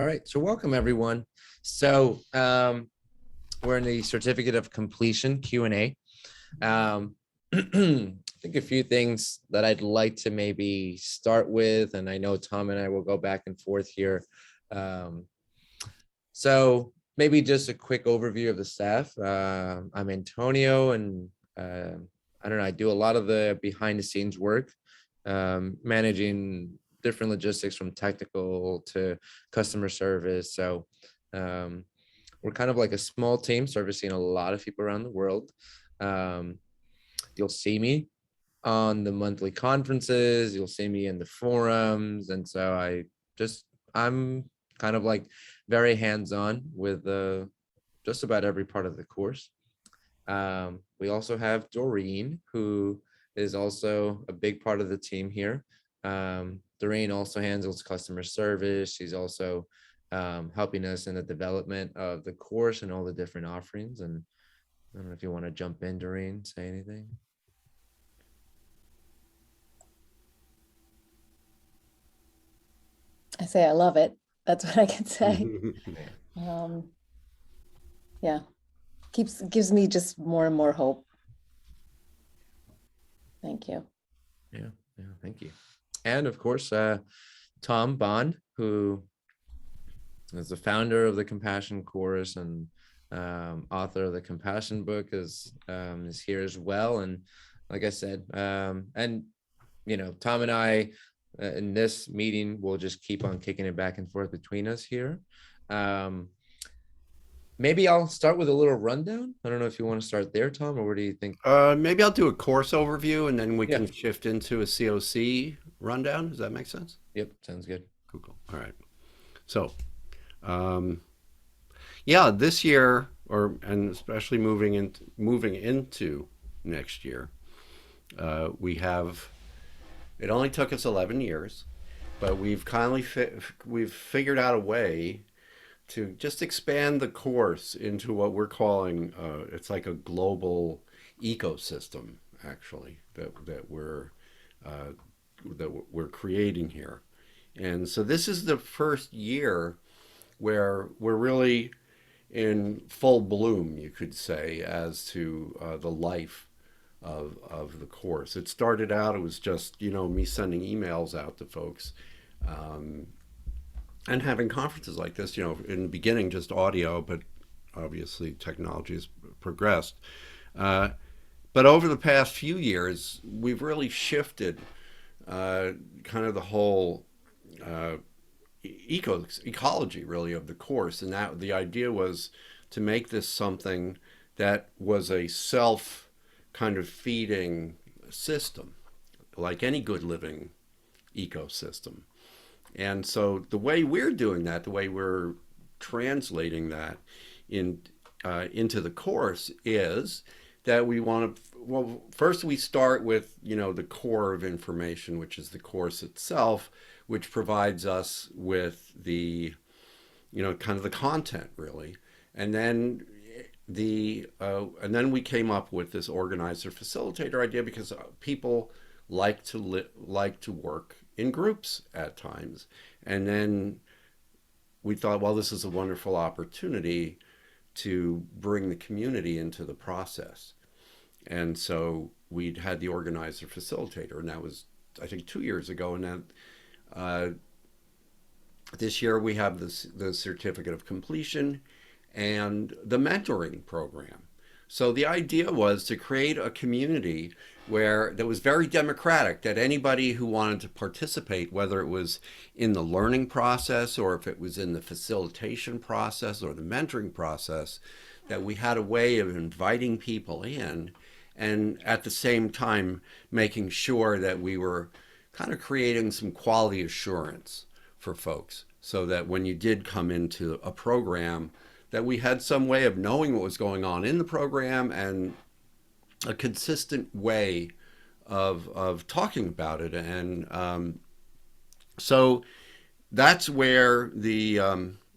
All right, so welcome everyone. So we're in the certificate of completion Q&A. I think a few things that I'd like to maybe start with, and I know Thom and I will go back and forth here. So maybe just a quick overview of the staff. I'm Antonio, and I don't know, I do a lot of the behind the scenes work, managing different logistics from technical to customer service. So we're kind of like a small team servicing a lot of people around the world. Um, you'll see me on the monthly conferences, you'll see me in the forums. And so I'm kind of like very hands-on with just about every part of the course. We also have Doreen, who is also a big part of the team here. Doreen also handles customer service. She's also helping us in the development of the course and all the different offerings. And I don't know if you want to jump in, Doreen, say anything. I say I love it. That's what I can say. Um, yeah, gives me just more and more hope. Thank you. Yeah, thank you. And of course, Thom Bond, who is the founder of the Compassion Course and author of the Compassion book, is here as well. And like I said, and Thom and I in this meeting will just keep on kicking it back and forth between us here. Um, Maybe I'll start with a little rundown. I don't know if you want to start there, Thom, or what do you think? Maybe I'll do a course overview and then we Yeah. can shift into a COC rundown. Does that make sense? Yep. Sounds good. Cool, cool. All right. So, um, yeah, this year, and especially moving into next year, we have. It only took us 11 years, but we've figured out a way to just expand the course into what we're calling it's like a global ecosystem actually uh, that we're creating here. And so this is the first year where we're really in full bloom, you could say, as to the life of the course. It started out, it was just, me sending emails out to folks, um, and having conferences like this, in the beginning just audio, but obviously technology has progressed. Uh, but over the past few years, we've really shifted kind of the whole uh, ecology, really, of the course. And that the idea was to make this something that was a self kind of feeding system, like any good living ecosystem. And so the way we're doing that, the way we're translating that in into the course is that we want to. Well, first we start with the core of information, which is the course itself, which provides us with the kind of the content really, and then and then we came up with this organizer facilitator idea because people like to work in groups at times. And then we thought, well, this is a wonderful opportunity to bring the community into the process. And so we'd had the organizer facilitator, and that was, I think, 2 years ago. And then uh, this year we have the certificate of completion and the mentoring program. So the idea was to create a community where that was very democratic, that anybody who wanted to participate, whether it was in the learning process or if it was in the facilitation process or the mentoring process, that we had a way of inviting people in and at the same time making sure that we were kind of creating some quality assurance for folks so that when you did come into a program, that we had some way of knowing what was going on in the program and a consistent way of talking about it. And so that's where the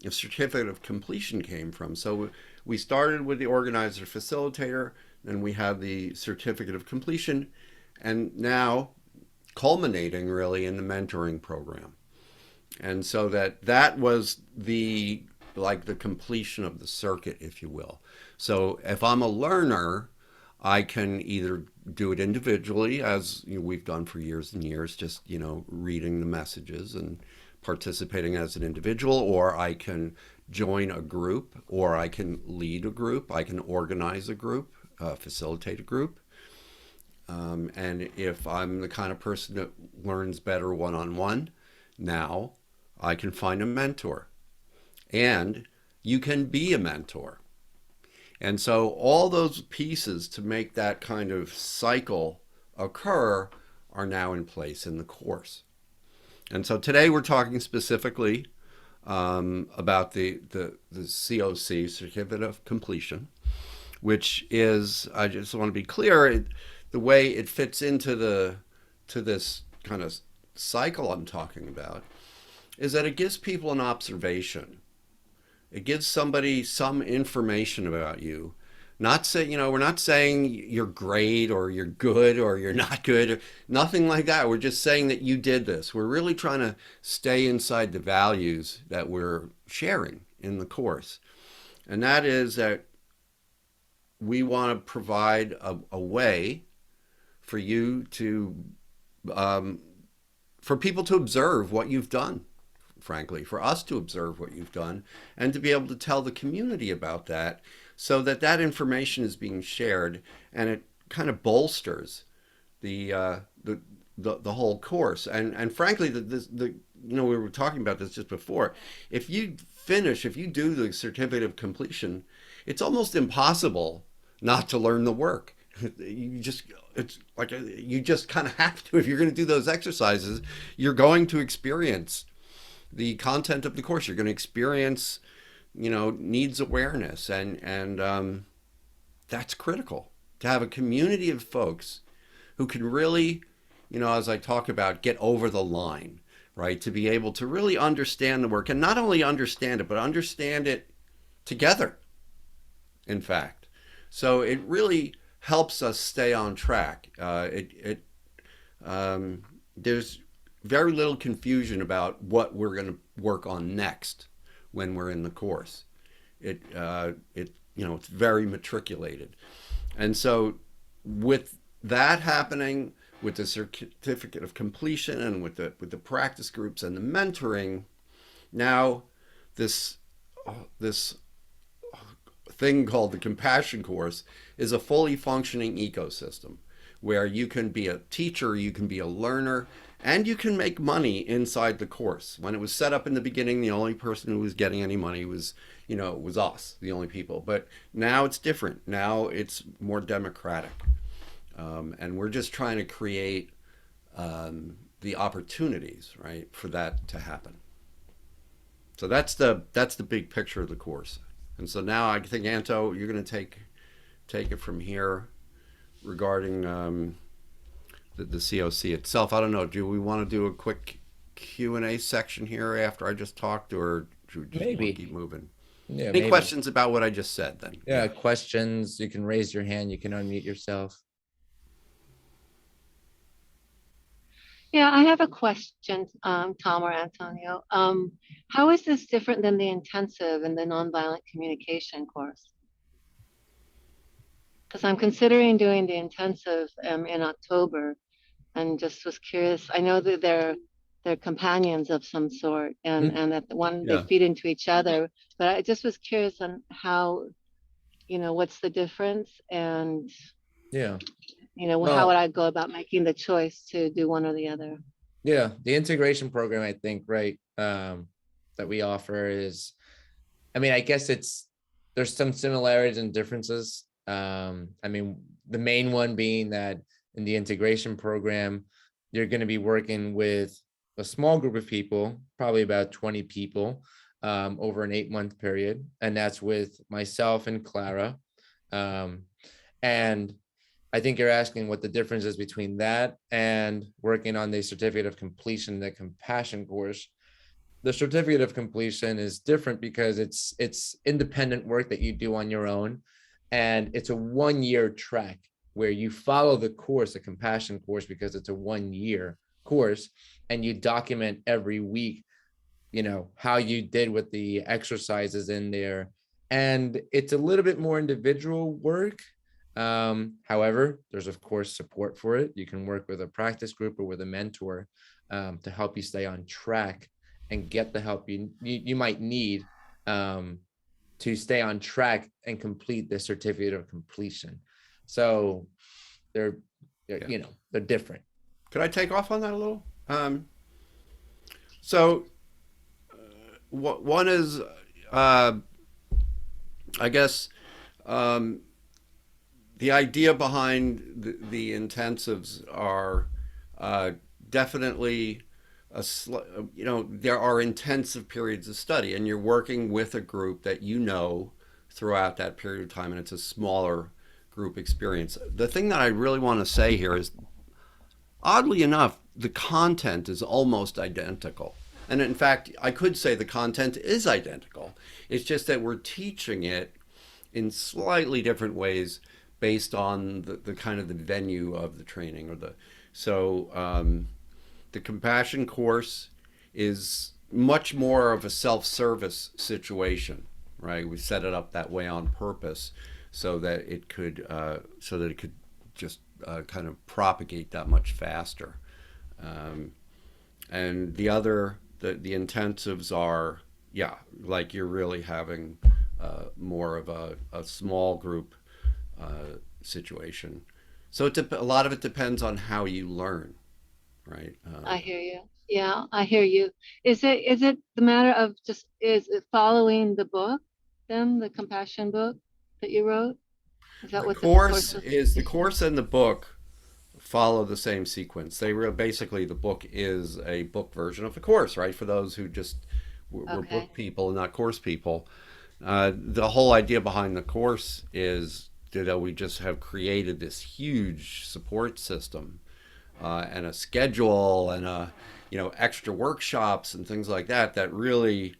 certificate of completion came from. So we started with the organizer facilitator, then we had the certificate of completion, and now culminating really in the mentoring program. And so that was the like the completion of the circuit, if you will. So if I'm a learner, I can either do it individually, as you know, we've done for years and years, just reading the messages and participating as an individual, or I can join a group, or I can lead a group, I can organize a group, facilitate a group. And if I'm the kind of person that learns better one on one, now I can find a mentor. And you can be a mentor. And so all those pieces to make that kind of cycle occur are now in place in the course. And so today we're talking specifically about the COC, Certificate of Completion, which is, I just want to be clear, the way it fits into this kind of cycle I'm talking about is that it gives people an observation. It gives somebody some information about you. Not say, we're not saying you're great or you're good or you're not good, or nothing like that. We're just saying that you did this. We're really trying to stay inside the values that we're sharing in the course. And that is that we want to provide a way for you to, for people to observe what you've done, frankly, for us to observe what you've done and to be able to tell the community about that, so that that information is being shared and it kind of bolsters the whole course. And frankly, we were talking about this just before. If you do the certificate of completion, it's almost impossible not to learn the work. It's like you just kind of have to. If you're going to do those exercises, you're going to experience the content of the course. You're going to experience, needs awareness, and that's critical, to have a community of folks who can really, as I talk about, get over the line, right? To be able to really understand the work, and not only understand it, but understand it together, in fact. So it really helps us stay on track. There's very little confusion about what we're going to work on next when we're in the course. It's very matriculated. And so with that happening, with the certificate of completion and with the practice groups and the mentoring, now this thing called the compassion course is a fully functioning ecosystem where you can be a teacher, you can be a learner, and you can make money inside the course. When it was set up in the beginning, the only person who was getting any money was us, the only people. But now it's different. Now it's more democratic. And we're just trying to create the opportunities, right, for that to happen. So that's the big picture of the course. And so now I think, Anto, you're going to take it from here regarding the COC itself. I don't know. Do we want to do a quick Q&A section here after I just talked, or should we just want to keep moving? Yeah. Any questions about what I just said then? Yeah, questions. You can raise your hand. You can unmute yourself. Yeah, I have a question, Thom or Antonio. How is this different than the intensive and the nonviolent communication course? Because I'm considering doing the intensive in October, and just was curious. I know that they're companions of some sort, and that they feed into each other. But I just was curious on how, what's the difference, and how would I go about making the choice to do one or the other? Yeah, the integration program, I think, right, that we offer is, I guess there's some similarities and differences. The main one being that in the integration program, you're going to be working with a small group of people, probably about 20 people, over an 8-month period. And that's with myself and Clara. And I think you're asking what the difference is between that and working on the certificate of completion, the compassion course. The certificate of completion is different because it's independent work that you do on your own. And it's a 1-year track where you follow the course, the compassion course, because it's a 1-year course, and you document every week how you did with the exercises in there. And it's a little bit more individual work. However, there's of course support for it. You can work with a practice group or with a mentor to help you stay on track and get the help you might need to stay on track and complete the certificate of completion. So they're they're different. Could I take off on that a little? So one is, I guess, the idea behind the intensives are definitely there are intensive periods of study, and you're working with a group that throughout that period of time, and it's a smaller group experience. The thing that I really want to say here is, oddly enough, the content is almost identical. And in fact, I could say the content is identical. It's just that we're teaching it in slightly different ways based on the kind of the venue of the training the compassion course is much more of a self-service situation, right? We set it up that way on purpose so that it could just kind of propagate that much faster. And the intensives are, like you're really having more of a small group situation. So a lot of it depends on how you learn, right? I hear you. Yeah, I hear you. Is it the matter of is it following the book, then the compassion book that you wrote? Is that what the course is? The course and the book follow the same sequence. Basically, the book is a book version of the course, right? For those who just were book people, not course people. The whole idea behind the course is that we just have created this huge support system and a schedule and extra workshops and things like that really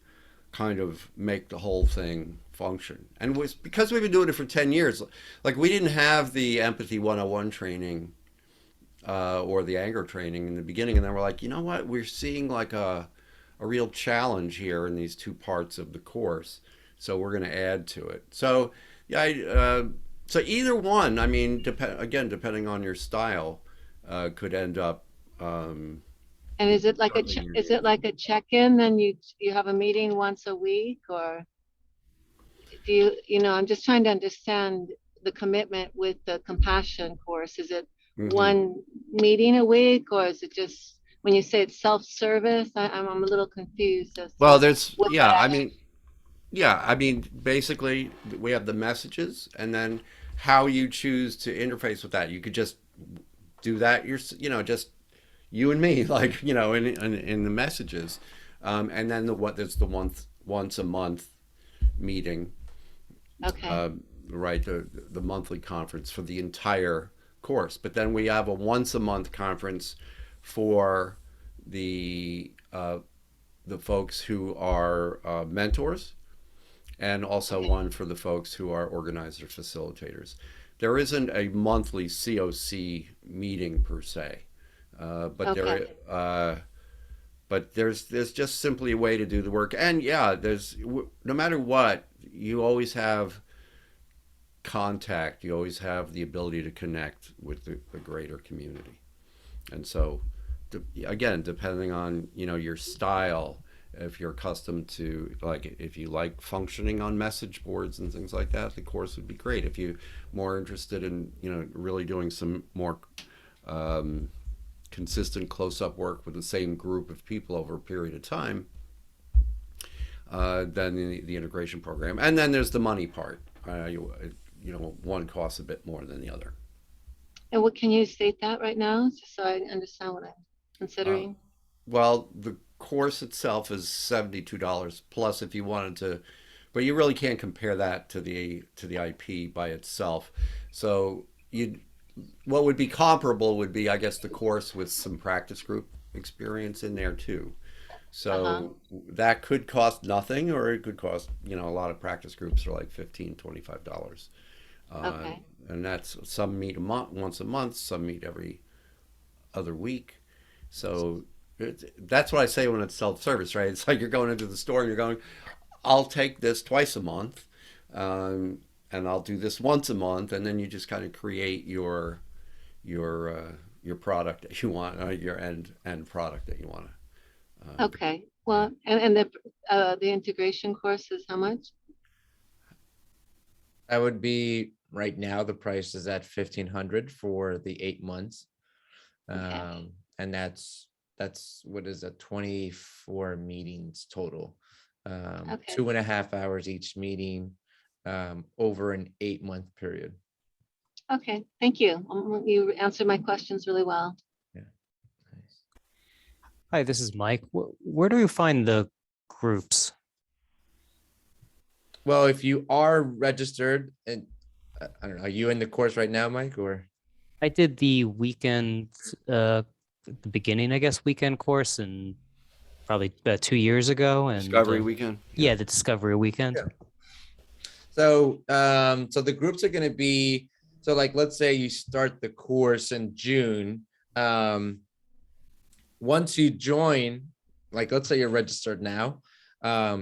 kind of make the whole thing function. And because we've been doing it for 10 years, like we didn't have the Empathy 101 training or the anger training in the beginning, and then we're like, you know what, we're seeing like a real challenge here in these two parts of the course, so we're going to add to it. So so either one, I mean, depending on your style, could end up. And is it like a check-in? Then you have a meeting once a week, or do I'm just trying to understand the commitment with the compassion course. Is it one meeting a week, or is it just when you say it's self-service? I'm a little confused. Well, I mean, basically, we have the messages, and then how you choose to interface with that. You could just do that. Just you and me, like in the messages, and then there's the once a month meeting. Okay. Right, the monthly conference for the entire course, but then we have a once a month conference for the folks who are mentors, and also one for the folks who are organizers, facilitators. There isn't a monthly COC meeting per se, but there's just simply a way to do the work. And there's, no matter what, you always have contact. You always have the ability to connect with the greater community. And so, again, depending on your style, if you're accustomed to, like, if you like functioning on message boards and things like that, the course would be great. If you're more interested in really doing some more consistent close-up work with the same group of people over a period of time, then the integration program. And then there's the money part. One costs a bit more than the other. And what can you state that right now, just so I understand what I'm considering? Well, the course itself is $72 plus if you wanted to, but you really can't compare that to the IP by itself. So what would be comparable would be, I guess, the course with some practice group experience in there too. So that could cost nothing, or it could cost, a lot of practice groups are like $15, $25. And that's, some meet once a month, some meet every other week. So That's what I say when it's self-service, right? It's like you're going into the store and you're going, I'll take this twice a month, um, and I'll do this once a month, and then you just kind of create your product that you want, your end product that you want to. Okay. Well, and the integration course is how much? That would be right now. The price is at 1,500 for the 8 months, Okay. and that's what is a 24 meetings total, Okay. 2.5 hours each meeting, over an 8-month period. Okay. Thank you. You answered my questions really well. Yeah. Nice. Hi, this is Mike. Where do we find the groups? Well, if you are registered, and I don't know, are you in the course right now, Mike, or? I did the weekend, the beginning, I guess, weekend course, and probably 2 years ago. And Discovery weekend. yeah, the Discovery weekend. Yeah. So, so the groups are going to be, so like, let's say you start the course in June. Once you join, like, let's say you're registered now,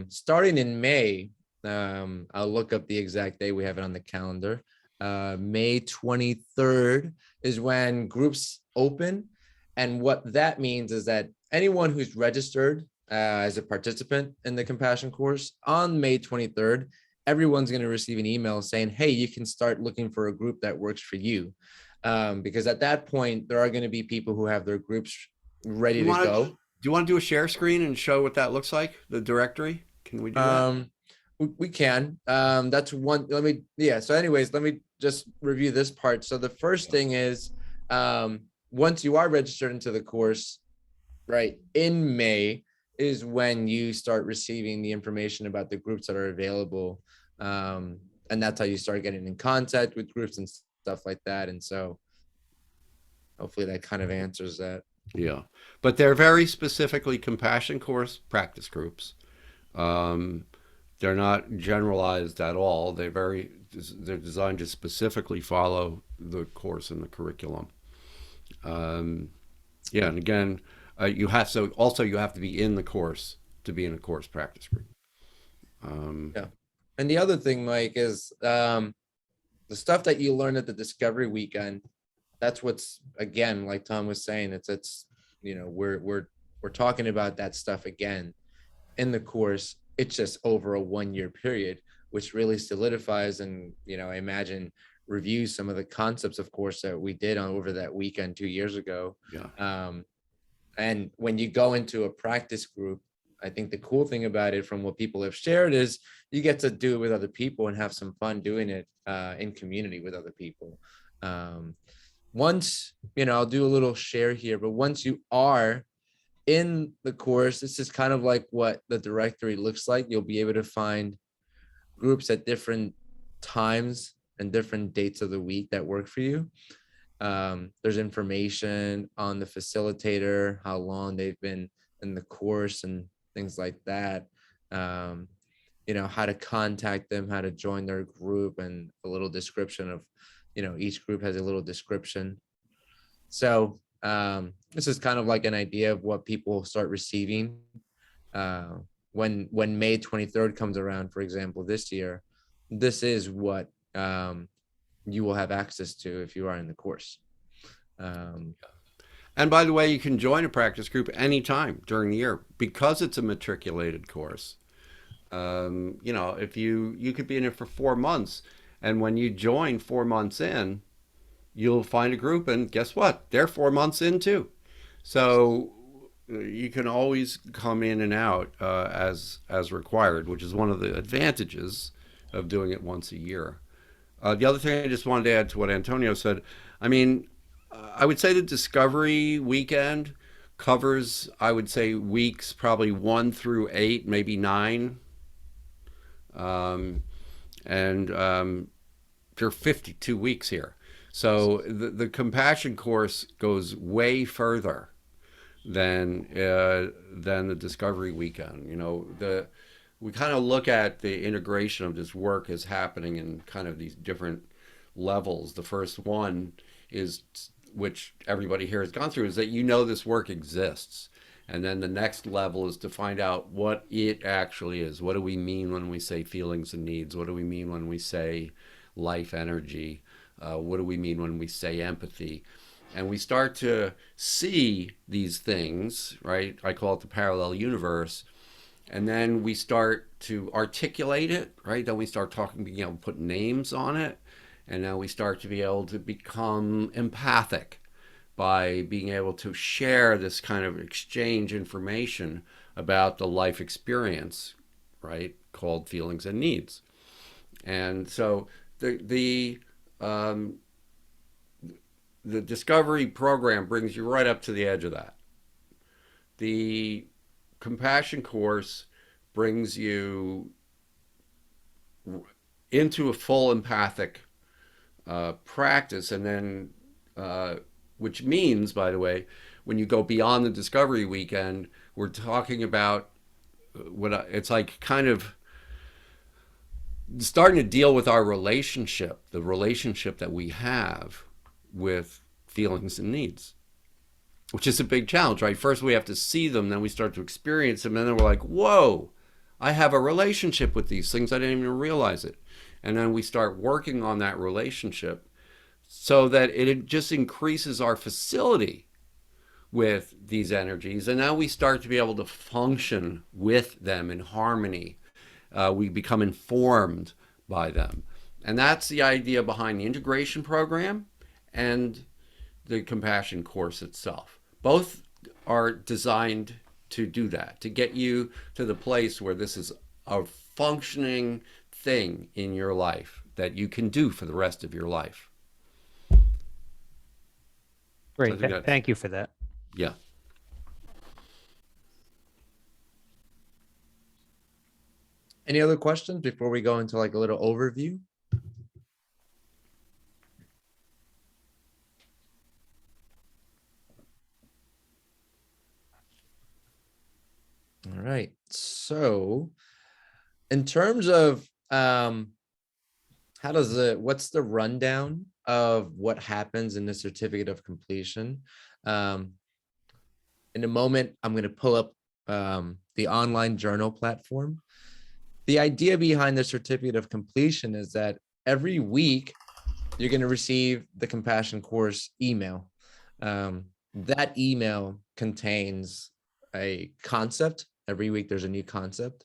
starting in May, I'll look up the exact day. We have it on the calendar. May 23rd is when groups open. And what that means is that anyone who's registered as a participant in the Compassion course on May 23rd, everyone's going to receive an email saying, hey, you can start looking for a group that works for you. Because at that point, there are going to be people who have their groups ready to go. Do you want to do a share screen and show what that looks like, the directory? Can we do that? We can. That's one. So anyways, let me just review this part. So the first thing is, once you are registered into the course, right, in May is when you start receiving the information about the groups that are available. And that's how you start getting in contact with groups and stuff like that. And so hopefully that kind of answers that. Yeah, but they're very specifically Compassion course practice groups. They're not generalized at all. They're designed to specifically follow the course and the curriculum. Yeah, and again, you have to be in the course to be in a course practice group. Yeah, and the other thing, Mike, is the stuff that you learned at the Discovery Weekend. That's what's, again, like Thom was saying, it's we're talking about that stuff again in the course. It's just over a 1-year period, which really solidifies and, I imagine reviews some of the concepts, of course, that we did over that weekend 2 years ago. Yeah. And when you go into a practice group, I think the cool thing about it from what people have shared is you get to do it with other people and have some fun doing it in community with other people. Once, I'll do a little share here, but once you are in the course, this is kind of like what the directory looks like. You'll be able to find groups at different times and different dates of the week that work for you. There's information on the facilitator, how long they've been in the course and things like that. How to contact them, how to join their group, and a little description of, each group has a little description. So this is kind of like an idea of what people start receiving when May 23rd comes around, for example, this year. This is what you will have access to if you are in the course. And by the way, you can join a practice group anytime during the year because it's a matriculated course. If you could be in it for 4 months, and when you join 4 months in, you'll find a group, and guess what? They're 4 months in too. So you can always come in and out as required, which is one of the advantages of doing it once a year. The other thing I just wanted to add to what Antonio said, I would say the Discovery Weekend covers, I would say, weeks probably 1 through 8, maybe 9. There are 52 weeks here. So the Compassion course goes way further than the Discovery Weekend. We kind of look at the integration of this work as happening in kind of these different levels. The first one is, which everybody here has gone through, is that this work exists. And then the next level is to find out what it actually is. What do we mean when we say feelings and needs? What do we mean when we say life energy? What do we mean when we say empathy? And we start to see these things, right? I call it the parallel universe. And then we start to articulate it, right? Then we start talking, being able to put names on it. And now we start to be able to become empathic by being able to share this kind of exchange information about the life experience, right? Called feelings and needs. And so the discovery program brings you right up to the edge of that. The compassion course brings you into a full empathic practice, and then which means, by the way, when you go beyond the discovery weekend, we're talking about it's like kind of starting to deal with our relationship, the relationship that we have with feelings and needs, which is a big challenge, right? First we have to see them, then we start to experience them, and then we're like, whoa, I have a relationship with these things. I didn't even realize it. And then we start working on that relationship so that it just increases our facility with these energies. And now we start to be able to function with them in harmony. We become informed by them. And that's the idea behind the integration program and the compassion course itself. Both are designed to do that, to get you to the place where this is a functioning thing in your life that you can do for the rest of your life. Great. Thank you for that. Yeah. Any other questions before we go into like a little overview? All right. So in terms of what's the rundown of what happens in the certificate of completion? In a moment, I'm going to pull up the online journal platform. The idea behind the certificate of completion is that every week you're going to receive the compassion course email. That email contains a concept. Every week there's a new concept.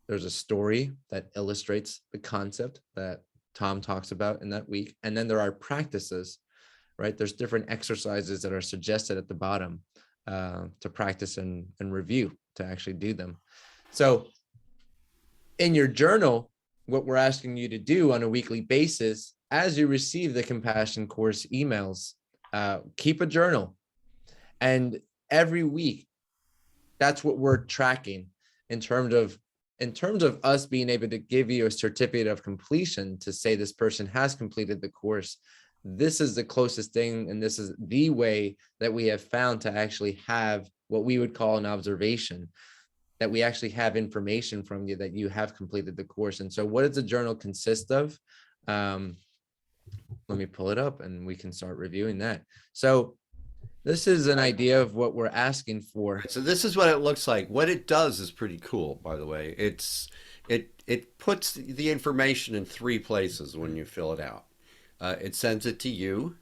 There's a story that illustrates the concept that Thom talks about in that week. And then there are practices, right? There's different exercises that are suggested at the bottom to practice and review, to actually do them. So in your journal, what we're asking you to do on a weekly basis, as you receive the compassion course emails, keep a journal. And every week, that's what we're tracking in terms of us being able to give you a certificate of completion to say this person has completed the course. This is the closest thing, and this is the way that we have found to actually have what we would call an observation, that we actually have information from you that you have completed the course. And so what does the journal consist of? Let me pull it up and we can start reviewing that. So this is an idea of what we're asking for. So this is what it looks like. What it does is pretty cool, by the way. It puts the information in 3 places when you fill it out. It sends it to you,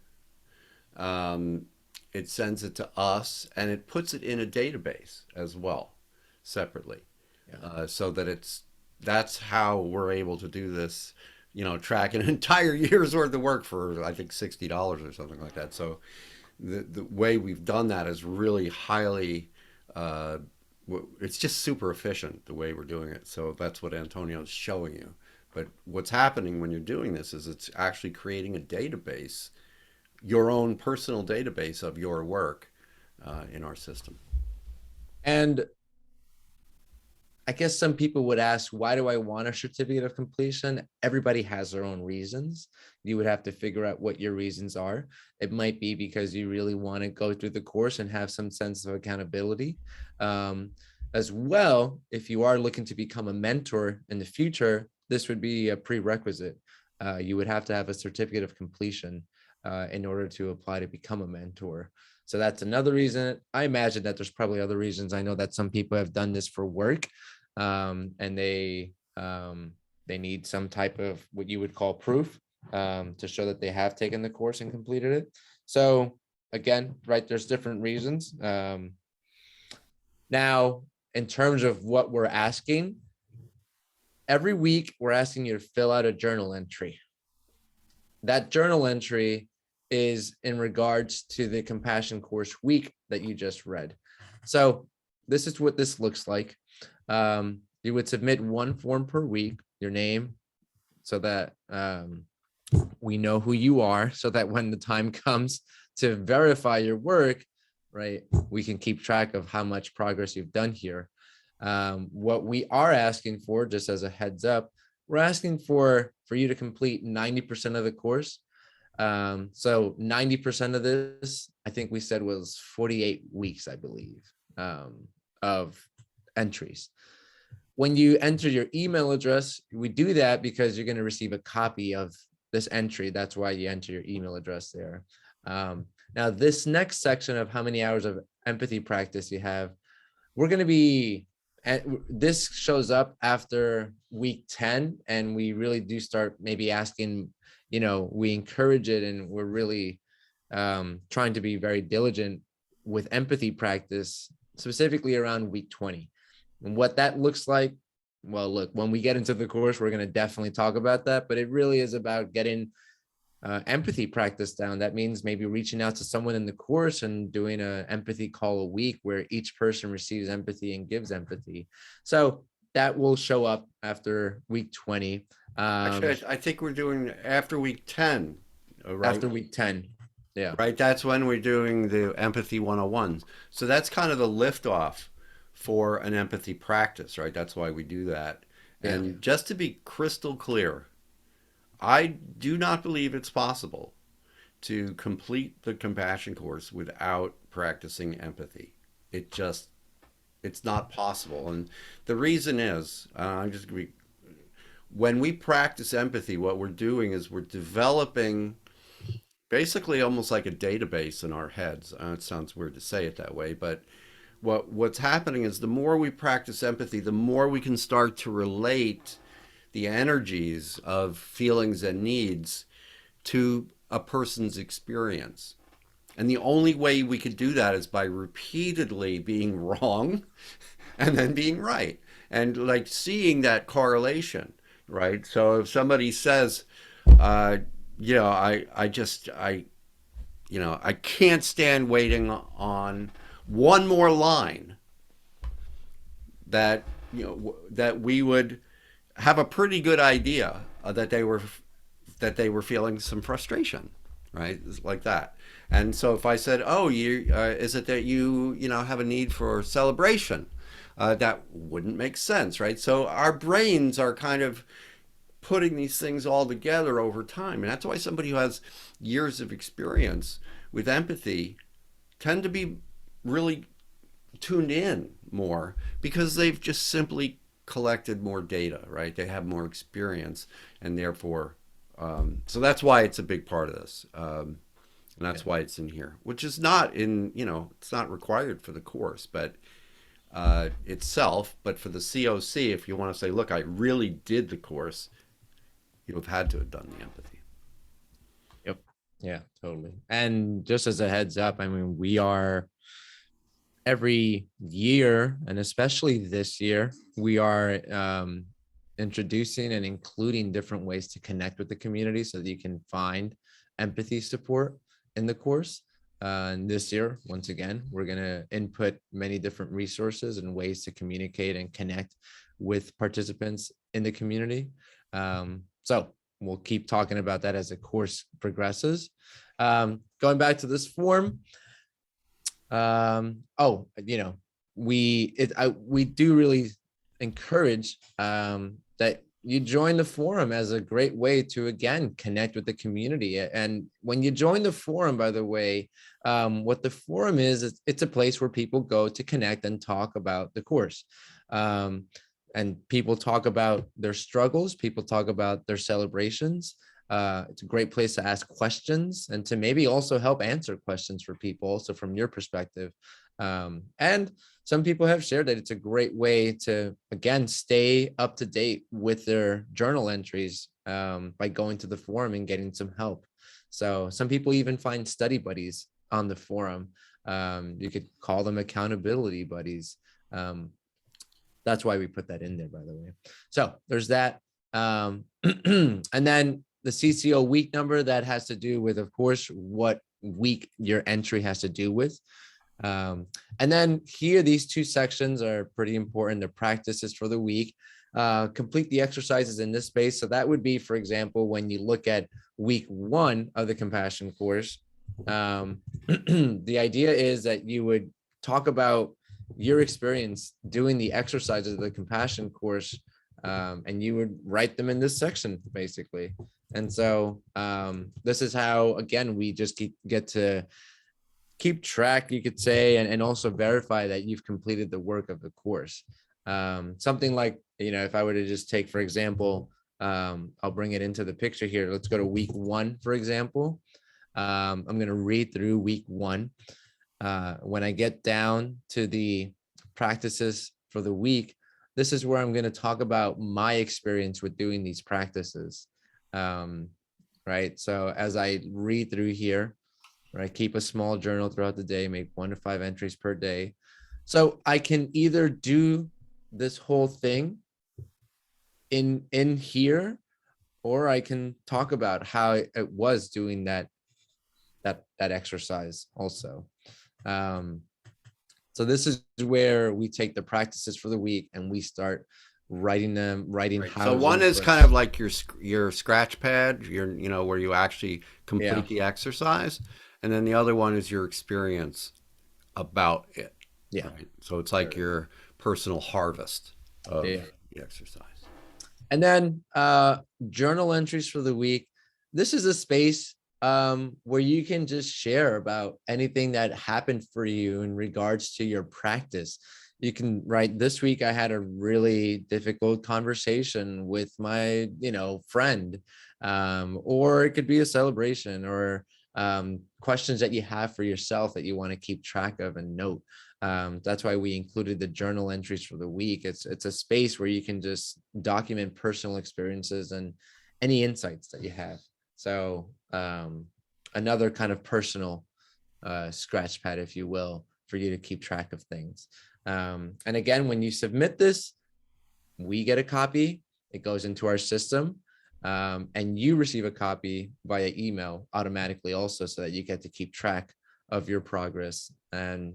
it sends it to us, and it puts it in a database as well, separately. Yeah. So that that's how we're able to do this, track an entire year's worth of work for, I think, $60 or something like that. So the way we've done that is really highly, it's just super efficient the way we're doing it. So that's what Antonio's showing you. But what's happening when you're doing this is it's actually creating a database, your own personal database of your work in our system. And I guess some people would ask, why do I want a certificate of completion? Everybody has their own reasons. You would have to figure out what your reasons are. It might be because you really want to go through the course and have some sense of accountability. As well, if you are looking to become a mentor in the future, this would be a prerequisite. You would have to have a certificate of completion in order to apply to become a mentor. So that's another reason. I imagine that there's probably other reasons. I know that some people have done this for work, and they need some type of what you would call proof, to show that they have taken the course and completed it. So again, right, there's different reasons. Now, in terms of what we're asking, every week we're asking you to fill out a journal entry. That journal entry is in regards to the compassion course week that you just read. So this is what this looks like. You would submit one form per week, your name, so that we know who you are, so that when the time comes to verify your work, right, we can keep track of how much progress you've done here. What we are asking for, just as a heads up, we're asking for you to complete 90% of the course. So 90% of this, I think we said, was 48 weeks, I believe, of entries. When you enter your email address, we do that because you're going to receive a copy of this entry. That's why you enter your email address there. Now, this next section of how many hours of empathy practice you have, we're going to be, this shows up after week 10, and we really do start maybe asking, we encourage it, and we're really trying to be very diligent with empathy practice, specifically around week 20. And what that looks like, well, look, when we get into the course, we're going to definitely talk about that, but it really is about getting empathy practice down. That means maybe reaching out to someone in the course and doing an empathy call a week where each person receives empathy and gives empathy. So that will show up after week 20. Actually, I think we're doing after week 10, right? After week 10. Yeah. Right. That's when we're doing the empathy 101s. So that's kind of the liftoff for an empathy practice, right? That's why we do that. Yeah. And just to be crystal clear, I do not believe it's possible to complete the compassion course without practicing empathy. It's not possible. And the reason is, when we practice empathy, what we're doing is we're developing basically almost like a database in our heads. It sounds weird to say it that way, but what's happening is the more we practice empathy, the more we can start to relate the energies of feelings and needs to a person's experience. And the only way we could do that is by repeatedly being wrong and then being right. And like seeing that correlation, right? So if somebody says, I can't stand waiting on one more line, that, that we would have a pretty good idea that they were feeling some frustration, right? It's like that. And so if I said, "Oh, is it that you have a need for celebration?" That wouldn't make sense, right? So our brains are kind of putting these things all together over time, and that's why somebody who has years of experience with empathy tend to be really tuned in more, because they've just simply collected more data, right? They have more experience, and therefore, so that's why it's a big part of this, and that's why it's in here, which is not in, it's not required for the course, but itself. But for the COC, if you want to say, look, I really did the course, you have had to have done the empathy. Yep. Yeah, totally. And just as a heads up, I mean, we are every year, and especially this year, we are introducing and including different ways to connect with the community so that you can find empathy support in the course. And this year, once again, we're going to input many different resources and ways to communicate and connect with participants in the community. So we'll keep talking about that as the course progresses. Going back to this form, we do really encourage that you join the forum as a great way to, again, connect with the community. And when you join the forum, by the way, what the forum is, it's a place where people go to connect and talk about the course. And people talk about their struggles, people talk about their celebrations, It's a great place to ask questions and to maybe also help answer questions for people also from your perspective. And some people have shared that it's a great way to, again, stay up to date with their journal entries by going to the forum and getting some help. So some people even find study buddies on the forum. You could call them accountability buddies. That's why we put that in there, by the way. So there's that. And then the CCO week number, that has to do with, of course, what week your entry has to do with. And then here, these two sections are pretty important. The practices for the week. Complete the exercises in this space. So that would be, for example, when you look at week 1 of the compassion course, the idea is that you would talk about your experience doing the exercises of the compassion course, and you would write them in this section, basically. And so this is how, again, we just get to keep track, you could say, and also verify that you've completed the work of the course. Something like, if I were to just take, for example, I'll bring it into the picture here. Let's go to week 1, for example. I'm going to read through week 1. When I get down to the practices for the week, this is where I'm going to talk about my experience with doing these practices. Right. So as I read through here, right, keep a small journal throughout the day, make 1 to 5 entries per day. So I can either do this whole thing in here, or I can talk about how it was doing that exercise also. So this is where we take the practices for the week and we start writing them, Right. how. So one is kind of like your scratch pad, where you actually complete the exercise, and then the other one is your experience about it. Yeah. Right? So it's like your personal harvest of the exercise. And then journal entries for the week. This is a space where you can just share about anything that happened for you in regards to your practice. You can write, this week I had a really difficult conversation with my, friend, or it could be a celebration, or questions that you have for yourself that you want to keep track of and note. That's why we included the journal entries for the week. It's a space where you can just document personal experiences and any insights that you have. So another kind of personal scratch pad, if you will, for you to keep track of things. And again, when you submit this, we get a copy. It goes into our system, and you receive a copy via email automatically also, so that you get to keep track of your progress and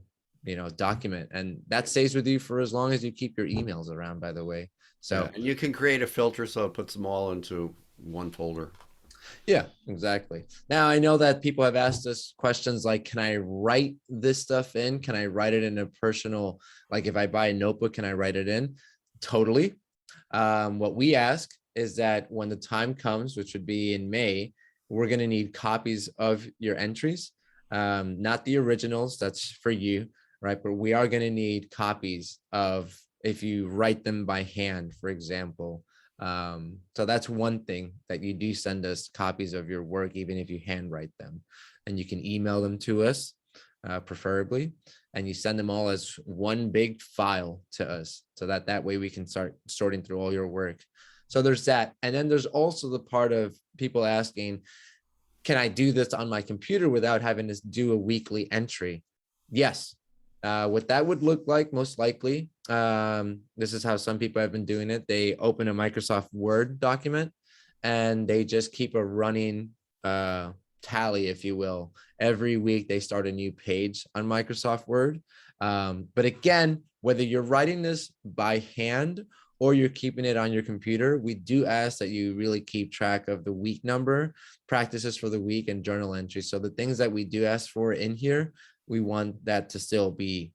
document, and that stays with you for as long as you keep your emails around, by the way. So and you can create a filter so it puts them all into one folder. Yeah, exactly. Now, I know that people have asked us questions like, can I write this stuff in? Can I write it in a personal, like if I buy a notebook, can I write it in? Totally. What we ask is that when the time comes, which would be in May, we're going to need copies of your entries, not the originals, that's for you, right? But we are going to need copies of, if you write them by hand, for example. So that's one thing, that you do send us copies of your work, even if you handwrite them, and you can email them to us, preferably, and you send them all as one big file to us, so that way we can start sorting through all your work. So there's that. And then there's also the part of people asking, can I do this on my computer without having to do a weekly entry? Yes. What that would look like, most likely, this is how some people have been doing it. They open a Microsoft Word document and they just keep a running tally, if you will. Every week they start a new page on Microsoft Word. But again, whether you're writing this by hand or you're keeping it on your computer, we do ask that you really keep track of the week number, practices for the week, and journal entries. So the things that we do ask for in here, we want that to still be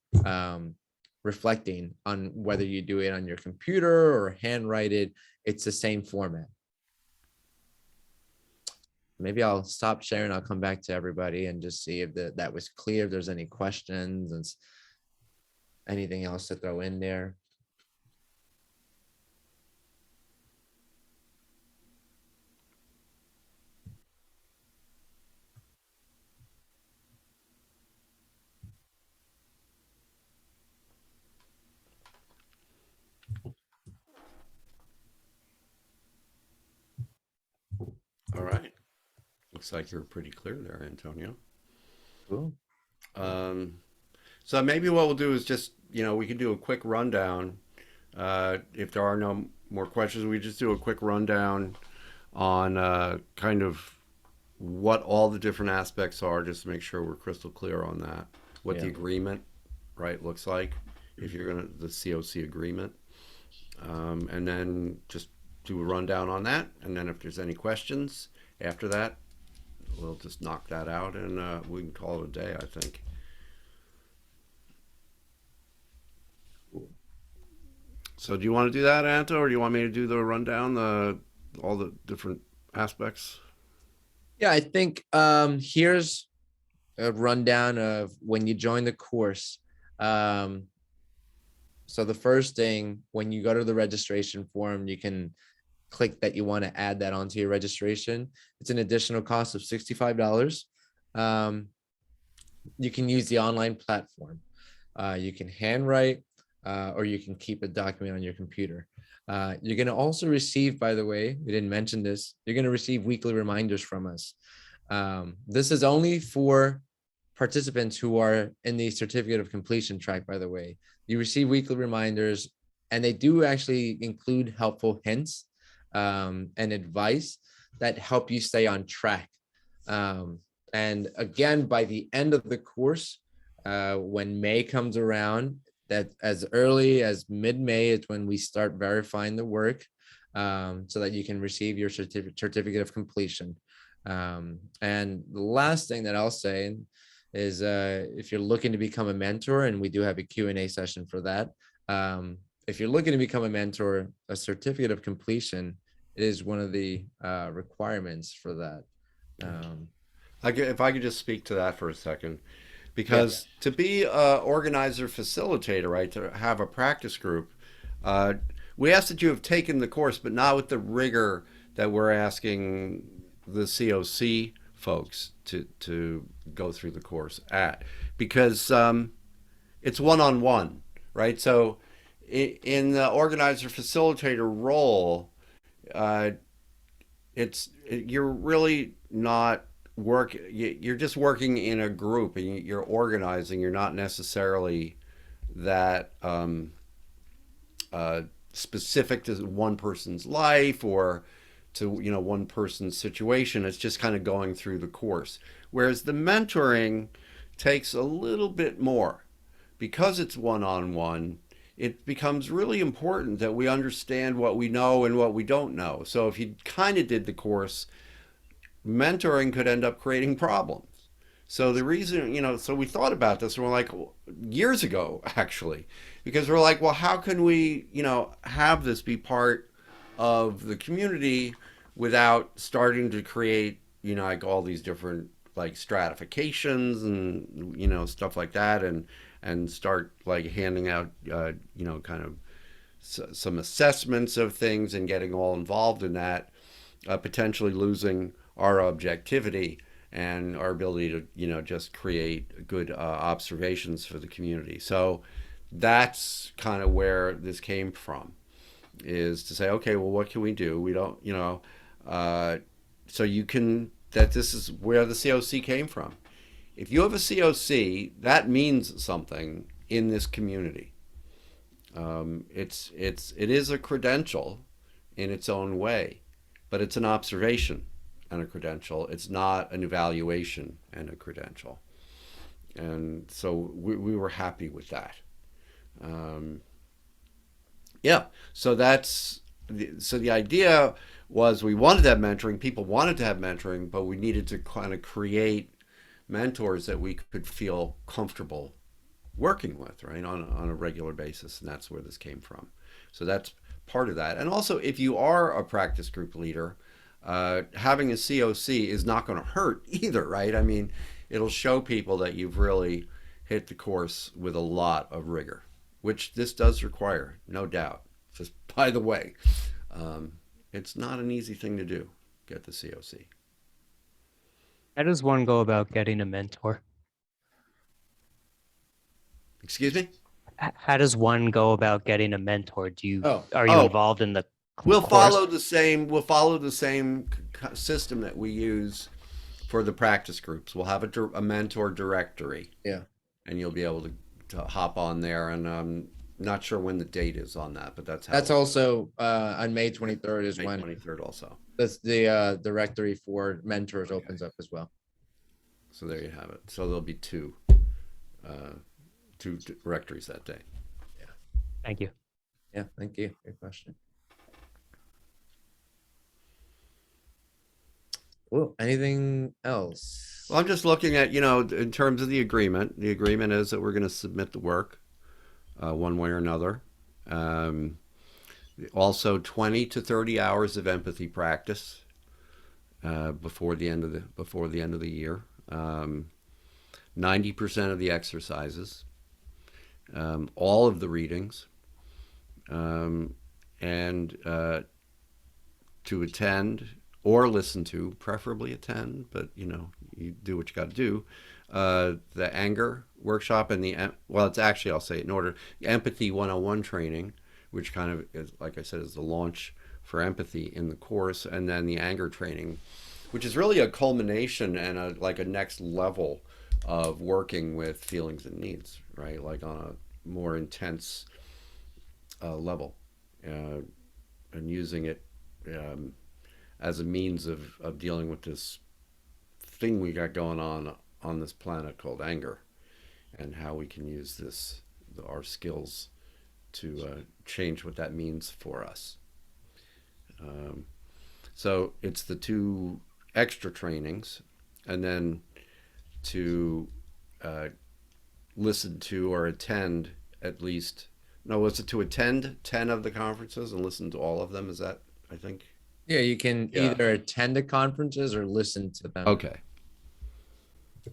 reflecting on whether you do it on your computer or handwrite it. It's the same format. Maybe I'll stop sharing. I'll come back to everybody and just see if that was clear, if there's any questions and anything else to throw in there. All right. Looks like you're pretty clear there, Antonio. Cool. So maybe what we'll do is just, we can do a quick rundown. If there are no more questions, we just do a quick rundown on kind of what all the different aspects are, just to make sure we're crystal clear on that. What the agreement, right, looks like, if you're going to, the COC agreement. And then just do a rundown on that. And then if there's any questions after that, we'll just knock that out and we can call it a day, I think. So do you want to do that, Anto, or do you want me to do the rundown, all the different aspects? Yeah, I think here's a rundown of when you join the course. So the first thing, when you go to the registration form, you can click that you want to add that onto your registration. It's an additional cost of $65. You can use the online platform. You can handwrite, or you can keep a document on your computer. You're going to also receive, by the way, we didn't mention this, you're going to receive weekly reminders from us. This is only for participants who are in the certificate of completion track, by the way. You receive weekly reminders, and they do actually include helpful hints and advice that help you stay on track. And again, by the end of the course, when May comes around, that as early as mid-May is when we start verifying the work, so that you can receive your certificate of completion. And the last thing that I'll say is if you're looking to become a mentor, and we do have a Q&A session for that. If you're looking to become a mentor, a certificate of completion is one of the requirements for that. If I could just speak to that for a second. Because to be an organizer facilitator, right, to have a practice group, we ask that you have taken the course, but not with the rigor that we're asking the COC folks to go through the course at. Because it's one-on-one, right? So in the organizer facilitator role, you're really not you're just working in a group and you're organizing. You're not necessarily that specific to one person's life or to one person's situation. It's just kind of going through the course, whereas the mentoring takes a little bit more. Because it's one-on-one, it becomes really important that we understand what we know and what we don't know. So if you kind of did the course, mentoring could end up creating problems. So the reason, so we thought about this, and we're like, years ago, actually, because we're like, well, how can we, have this be part of the community without starting to create, like all these different like stratifications and, stuff like that, and start like handing out, kind of some assessments of things and getting all involved in that, potentially losing our objectivity and our ability to, just create good observations for the community. So that's kind of where this came from, is to say, okay, well, what can we do? We don't, so this is where the COC came from. If you have a COC, that means something in this community. It is a credential in its own way, but it's an observation and a credential. It's not an evaluation and a credential. And so we were happy with that. So the idea was we wanted to have mentoring. People wanted to have mentoring, but we needed to kind of create mentors that we could feel comfortable working with, right, on a regular basis. And that's where this came from. So that's part of that. And also, if you are a practice group leader, having a COC is not going to hurt either, right? I mean, it'll show people that you've really hit the course with a lot of rigor, which this does require, no doubt. Just by the way, it's not an easy thing to do, get the COC. How does one go about getting a mentor? Excuse me? How does one go about getting a mentor? Are you involved in the We'll course? follow the same system that we use for the practice groups. We'll have a mentor directory, Yeah. and you'll be able to hop on there. And I'm not sure when the date is on that, but that's how. That's also on May 23rd is May when 23rd also. that's the directory for mentors opens up as well. So there you have it. So there'll be two directories that day. Thank you. Yeah, thank you. Good question. Cool. Anything else? Well, I'm just looking at, in terms of the agreement is that we're going to submit the work one way or another. Also 20 to 30 hours of empathy practice before the end of the year. 90% of the exercises, all of the readings, and to attend or listen to, preferably attend, but you do what you got to do. The anger workshop and it's actually, I'll say it in order, the empathy 101 training, which kind of is, like I said, is the launch for empathy in the course, and then the anger training, which is really a culmination and a next level of working with feelings and needs, right? Like on a more intense level, and using it as a means of dealing with this thing we got going on this planet called anger, and how we can use our skills to change what that means for us. So it's the two extra trainings, and then to listen to or attend at least, was it to attend 10 of the conferences and listen to all of them? Is that, I think? Yeah, you can either attend the conferences or listen to them. Okay.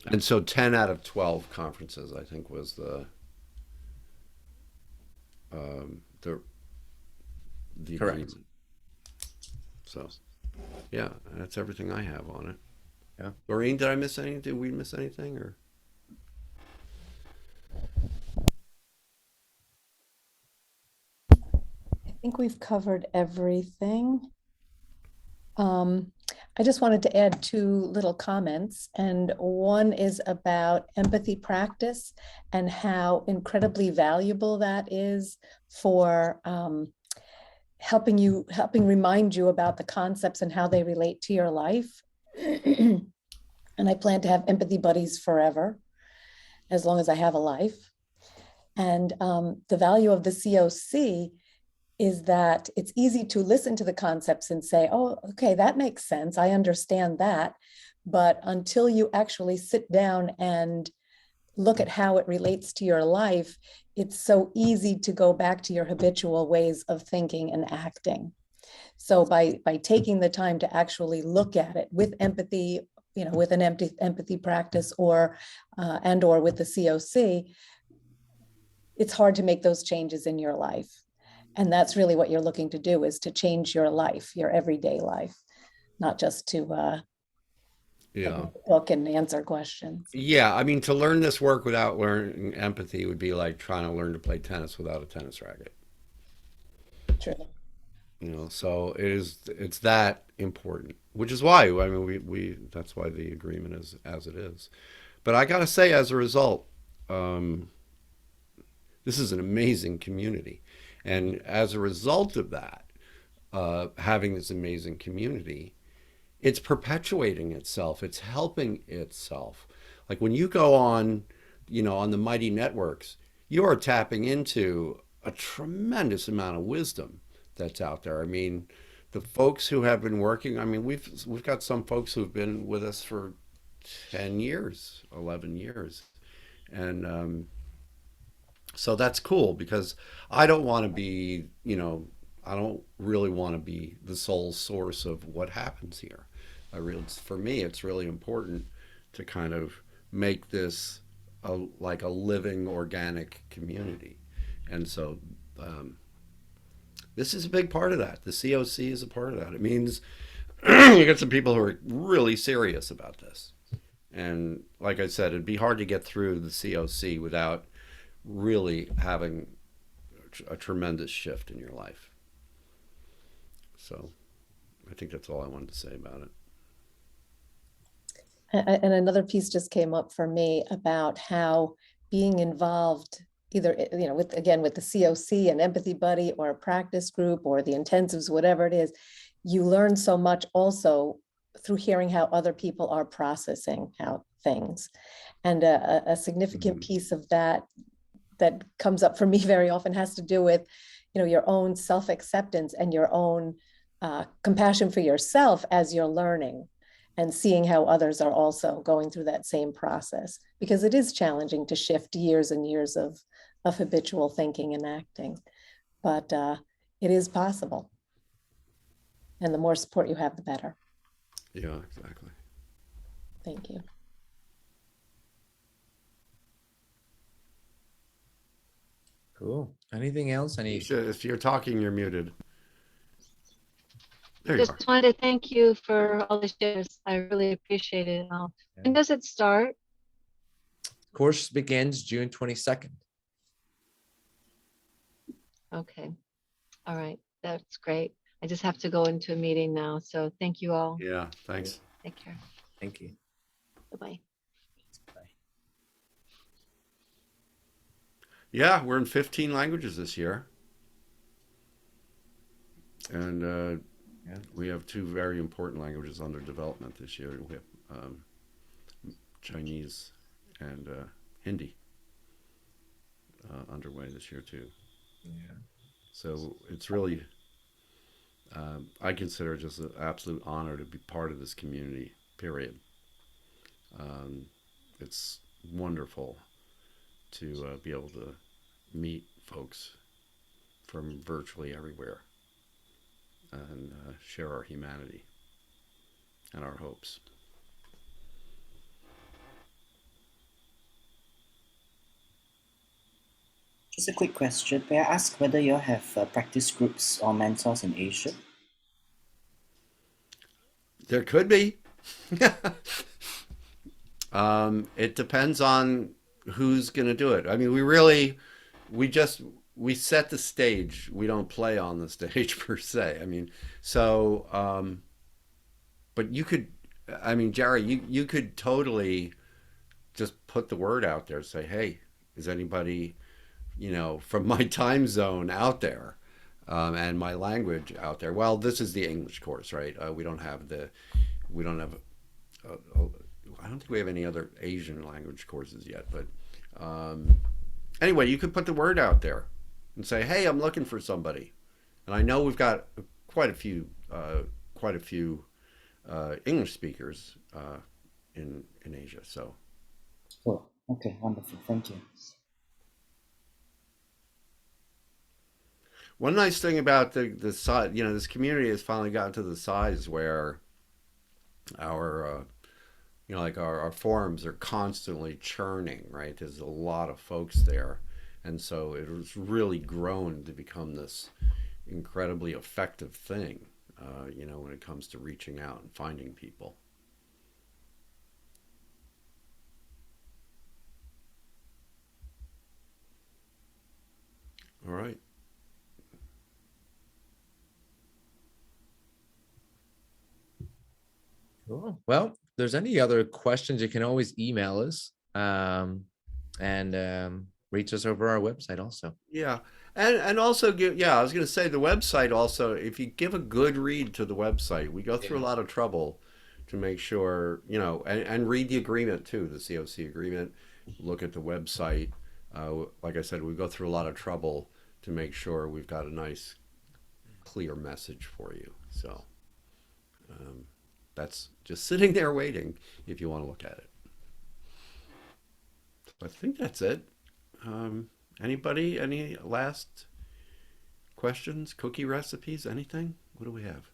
And so 10 out of 12 conferences, I think, was the Correct. agreement. So, yeah, that's everything I have on it. Yeah. Doreen, did I miss anything? Did we miss anything? Or? I think we've covered everything. I just wanted to add two little comments, and one is about empathy practice and how incredibly valuable that is for helping remind you about the concepts and how they relate to your life. And I plan to have empathy buddies forever, as long as I have a life. And the value of the COC is that it's easy to listen to the concepts and say, oh, okay, that makes sense. I understand that. But until you actually sit down and look at how it relates to your life, it's so easy to go back to your habitual ways of thinking and acting. So by taking the time to actually look at it with empathy, with an empathy practice or with the COC, it's hard to make those changes in your life. And that's really what you're looking to do, is to change your life, your everyday life, not just to book and answer questions. Yeah, I mean, to learn this work without learning empathy would be like trying to learn to play tennis without a tennis racket. True. So it's that important, which is why, I mean, we that's why the agreement is as it is. But I got to say, as a result, this is an amazing community. And as a result of that, having this amazing community, it's perpetuating itself. It's helping itself. Like when you go on, on the mighty networks, you are tapping into a tremendous amount of wisdom that's out there. I mean, the folks who have been working, I mean, we've got some folks who've been with us for 10 years, 11 years. And so that's cool, because I don't want to be, I don't really want to be the sole source of what happens here. For me, it's really important to kind of make this like a living, organic community. And so this is a big part of that. The COC is a part of that. It means you get some people who are really serious about this. And like I said, it'd be hard to get through the COC without really having a tremendous shift in your life. So I think that's all I wanted to say about it. And another piece just came up for me about how being involved either, with, again, with the COC, an empathy buddy, or a practice group, or the intensives, whatever it is, you learn so much also through hearing how other people are processing out things. And a significant piece of that comes up for me very often has to do with, your own self-acceptance and your own compassion for yourself as you're learning, and seeing how others are also going through that same process, because it is challenging to shift years and years of habitual thinking and acting, but it is possible. And the more support you have, the better. Yeah, exactly. Thank you. Cool. Anything else? If you're talking, you're muted. There you are. Just wanted to thank you for all the shares. I really appreciate it all. When does it start? Course begins June 22nd. Okay. All right. That's great. I just have to go into a meeting now. So thank you all. Yeah, thanks. Take care. Thank you. Bye-bye. Yeah, we're in 15 languages this year. And we have 2 very important languages under development this year. We have Chinese and Hindi underway this year too. Yeah. So it's really, I consider it just an absolute honor to be part of this community, period. It's wonderful to be able to meet folks from virtually everywhere and share our humanity and our hopes. Just a quick question. May I ask whether you have practice groups or mentors in Asia? There could be. It depends on who's going to do it. I mean, we set the stage. We don't play on the stage per se. I mean, so, but you could, I mean, Jerry, you could totally just put the word out there, say, hey, is anybody, from my time zone out there, and my language out there? Well, this is the English course, right? We don't have, I don't think we have any other Asian language courses yet, but anyway, you could put the word out there and say, hey, I'm looking for somebody. And I know we've got quite a few English speakers in Asia. So. Oh, okay, wonderful. Thank you. One nice thing about the size, this community has finally gotten to the size where our our forums are constantly churning, right? There's a lot of folks there. And so it has really grown to become this incredibly effective thing, when it comes to reaching out and finding people. All right. Cool. Well, if there's any other questions, you can always email us and reach us over our website also. Yeah. And also I was going to say the website also, if you give a good read to the website, we go through a lot of trouble to make sure, and read the agreement too, the COC agreement, look at the website. Like I said, we go through a lot of trouble to make sure we've got a nice, clear message for you. So that's just sitting there waiting if you want to look at it. I think that's it. Anybody, any last questions, cookie recipes, anything? What do we have?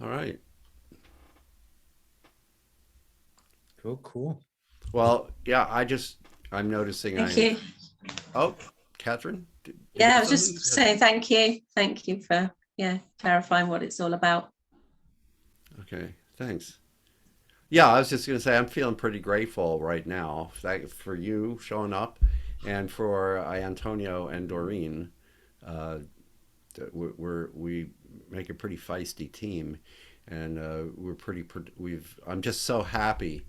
All right. Cool. Well, yeah, I'm noticing. Thank you. Oh, Catherine? Yeah, I was just saying thank you. Thank you for, clarifying what it's all about. Okay, thanks. Yeah, I was just going to say I'm feeling pretty grateful right now for you showing up and for Antonio and Doreen we make a pretty feisty team, and I'm just so happy.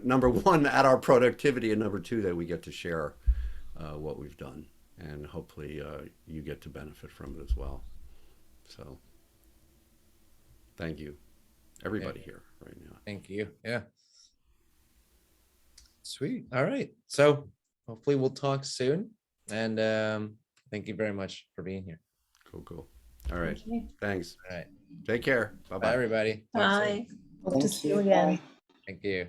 Number one, at our productivity, and number two, that we get to share what we've done, and hopefully you get to benefit from it as well. So thank you, everybody here right now. Thank you. Yeah. Sweet. All right. So hopefully we'll talk soon. And thank you very much for being here. Cool. All right. Thank you. Thanks. All right. Take care. Bye Bye, bye. everybody. Talk soon. Bye. Hope to Thank see you. you again. Bye. Thank you.